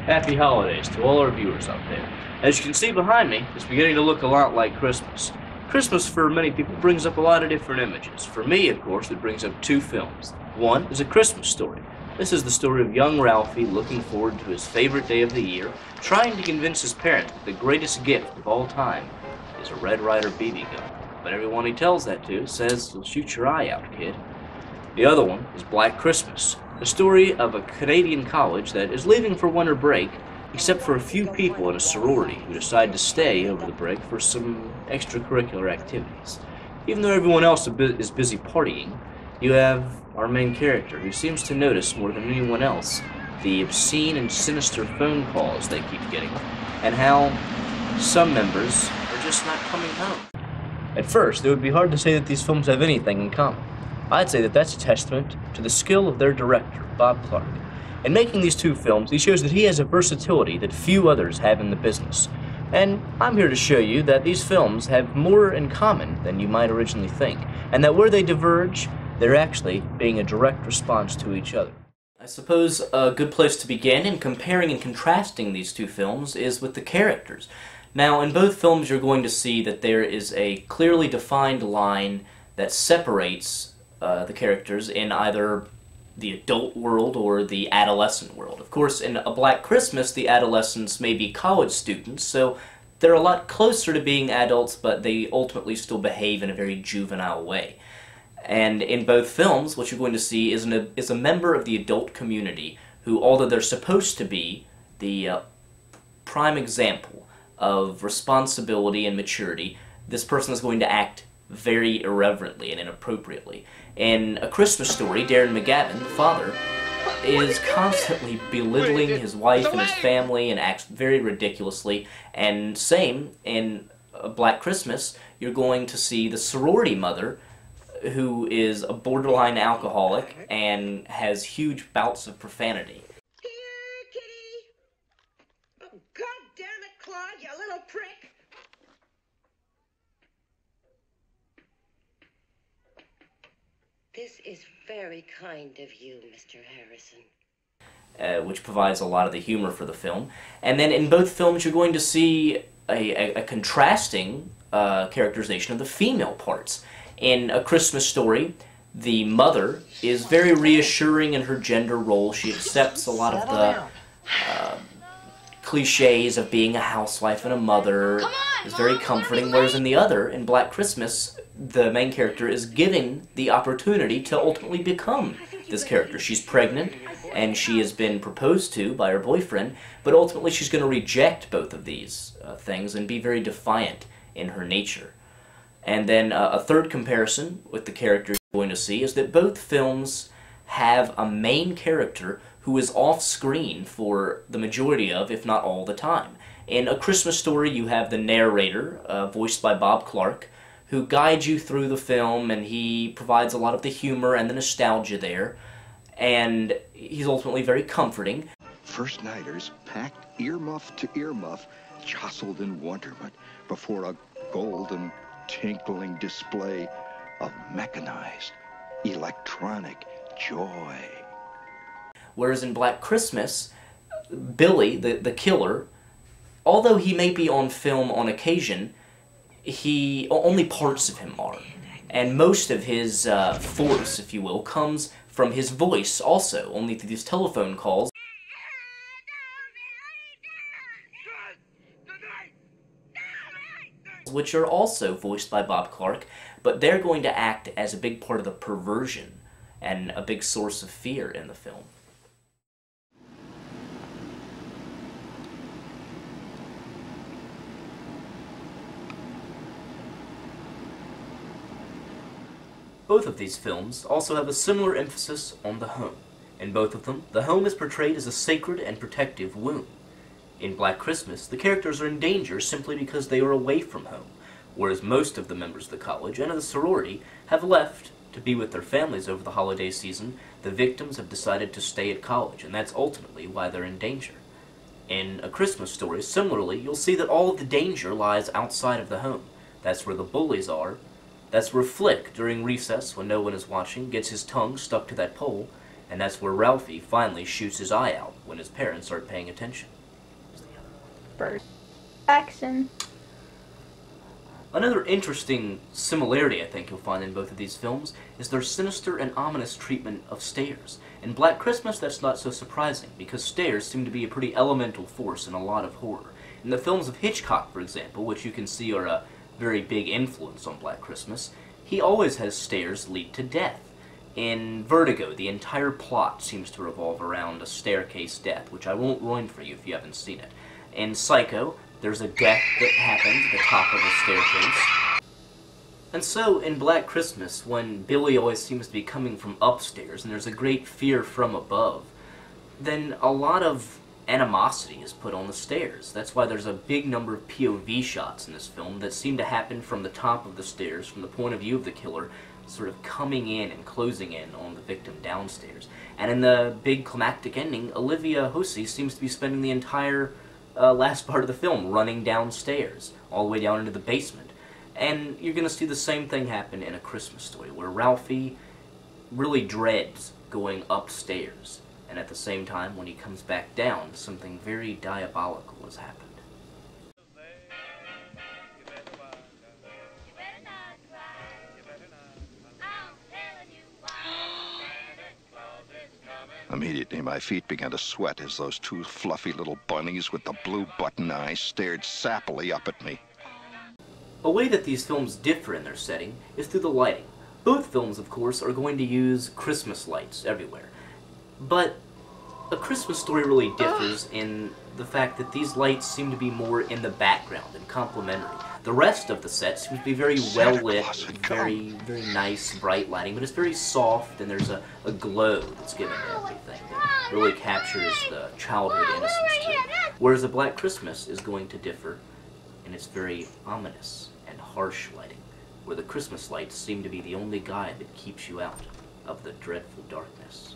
Happy holidays to all our viewers out there. As you can see behind me, it's beginning to look a lot like Christmas. Christmas for many people brings up a lot of different images. For me, of course, it brings up two films. One is A Christmas Story. This is the story of young Ralphie looking forward to his favorite day of the year, trying to convince his parents that the greatest gift of all time is a Red Ryder BB gun. But everyone he tells that to says, "You'll shoot your eye out, kid." The other one is Black Christmas, the story of a Canadian college that is leaving for winter break, except for a few people in a sorority who decide to stay over the break for some extracurricular activities. Even though everyone else is busy partying, you have our main character who seems to notice more than anyone else the obscene and sinister phone calls they keep getting, and how some members are just not coming home. At first, it would be hard to say that these films have anything in common. I'd say that that's a testament to the skill of their director, Bob Clark. In making these two films, he shows that he has a versatility that few others have in the business. And I'm here to show you that these films have more in common than you might originally think, and that where they diverge, they're actually being a direct response to each other. I suppose a good place to begin in comparing and contrasting these two films is with the characters. Now, in both films, you're going to see that there is a clearly defined line that separates the characters in either the adult world or the adolescent world. Of course, in A Black Christmas, the adolescents may be college students, so they're a lot closer to being adults, but they ultimately still behave in a very juvenile way. And in both films, what you're going to see is a member of the adult community who, although they're supposed to be the prime example of responsibility and maturity, this person is going to act very irreverently and inappropriately. In A Christmas Story, Daren McGavin, the father, is constantly belittling his wife and his family and acts very ridiculously. And same, in A Black Christmas, you're going to see the sorority mother, who is a borderline alcoholic and has huge bouts of profanity. Here, kitty! Oh, God damn it, Claude, you little prick! This is very kind of you, Mr. Harrison. Which provides a lot of the humor for the film. And then in both films you're going to see a contrasting characterization of the female parts. In A Christmas Story, the mother is very reassuring in her gender role. She accepts a lot of the cliches of being a housewife and a mother. It's very comforting, whereas in the other, in Black Christmas, the main character is given the opportunity to ultimately become this character. She's pregnant, and she has been proposed to by her boyfriend, but ultimately she's going to reject both of these things and be very defiant in her nature. And then a third comparison with the characters you're going to see is that both films have a main character who is off-screen for the majority of, if not all the time. In A Christmas Story, you have the narrator, voiced by Bob Clark, who guides you through the film, and he provides a lot of the humor and the nostalgia there, and he's ultimately very comforting. First nighters, packed earmuff to earmuff, jostled in wonderment before a golden, tinkling display of mechanized, electronic joy. Whereas in Black Christmas, Billy, the killer, although he may be on film on occasion, only parts of him are. And most of his force, if you will, comes from his voice also, only through these telephone calls, which are also voiced by Bob Clark, but they're going to act as a big part of the perversion and a big source of fear in the film. Both of these films also have a similar emphasis on the home. In both of them, the home is portrayed as a sacred and protective womb. In Black Christmas, the characters are in danger simply because they are away from home, whereas most of the members of the college and of the sorority have left to be with their families over the holiday season. The victims have decided to stay at college, and that's ultimately why they're in danger. In A Christmas Story, similarly, you'll see that all of the danger lies outside of the home. That's where the bullies are. That's where Flick, during recess, when no one is watching, gets his tongue stuck to that pole, And that's where Ralphie finally shoots his eye out when his parents aren't paying attention. Bird. Saxon. Another interesting similarity I think you'll find in both of these films is their sinister and ominous treatment of stairs. In Black Christmas, that's not so surprising, because stairs seem to be a pretty elemental force in a lot of horror. In the films of Hitchcock, for example, which you can see are a very big influence on Black Christmas, he always has stairs lead to death. In Vertigo, the entire plot seems to revolve around a staircase death, which I won't ruin for you if you haven't seen it. In Psycho, there's a death that happens at the top of a staircase. And so, in Black Christmas, when Billy always seems to be coming from upstairs, and there's a great fear from above, then a lot of animosity is put on the stairs. That's why there's a big number of POV shots in this film that seem to happen from the top of the stairs, from the point of view of the killer, sort of coming in and closing in on the victim downstairs. And in the big climactic ending, Olivia Hussey seems to be spending the entire last part of the film running downstairs, all the way down into the basement. And you're going to see the same thing happen in A Christmas Story, where Ralphie really dreads going upstairs, and at the same time, when he comes back down, something very diabolical has happened. Immediately, my feet began to sweat as those two fluffy little bunnies with the blue button eyes stared sappily up at me. A way that these films differ in their setting is through the lighting. Both films, of course, are going to use Christmas lights everywhere. But A Christmas Story really differs in the fact that these lights seem to be more in the background and complementary. The rest of the set seems to be very well lit, very nice, bright lighting, but it's very soft, and there's a glow that's given to everything that really captures the childhood innocence to it. Whereas A Black Christmas is going to differ in its very ominous and harsh lighting, where the Christmas lights seem to be the only guide that keeps you out of the dreadful darkness.